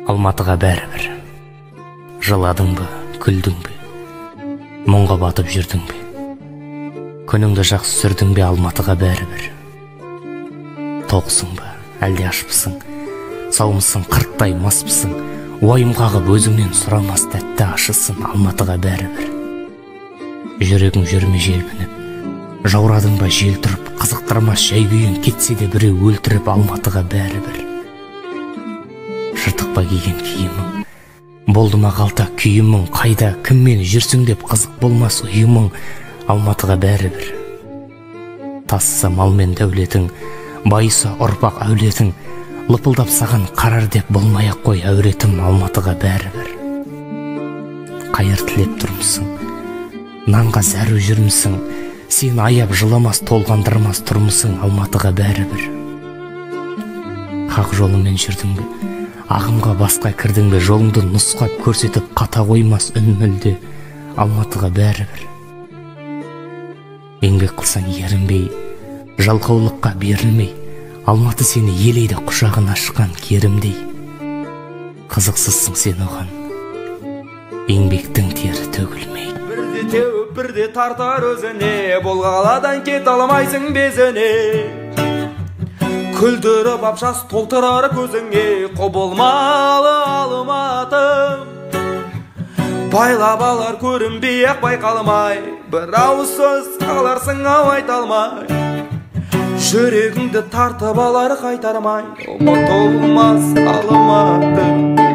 Алматыға бәрібір. Жыладың ба, күлдің бе, мұңға батып жүрдің бе, күніңді жақсы сүрдің бе, Алматыға бәрібір. Тоқсың ба, әлде ашпысың, саумысың, қырттай маспысың, уайым қағып өзіңнен сұрамас тәтті ашысың, Алматыға бәрібір. Жүрегің жүрме желпініп, жаурадың ба жел тұрып, қызықтырмас жай күйін кетсе де біреу өлтіріп, Алматыға бәрібір. Жыртық па киген киімің, болды ма қалта күйімің, қайда кіммен жүрсің деп қызық болмас ұйымың, Алматыға бәрібір. Тасса мал мен дәулетің, байыса ұрпақ әулетің, лыпылдап саған қарар деп болмай-ақ қой әуретім, Алматыға бәрібір. Қайыр тілеп тұрмысың, нанға зәру жүрмісің, сен аяп жыламас толғандырмас тұрмысың, Алматыға бәрібір. Хақ жолымен жүрдің бе, ағымға басқа кірдің бе, жолыңды нұсқап көрсетіп қата қоймас үн мүлде, Алматыға бәрібір. Еңбек қылсаң ерінбей, жалқаулыққа берілмей, Алматы сені елейді құшағын ашқан керімдей. Қызықсызсың сен оған, еңбектің тері төгілмей. Бірде теуіп бірде тартар өзіне, болғаладан кет алмайсың безіне. Күлдіріп апшас толтырар көзіңе, құбылмалы Алматы. Байлап алар көрінбей ақ байқалмай, бір ауыз сөз қаларсың ау айта алмай. Жүрегіңді тартып алар қайтармай, ұмытылмас Алматы.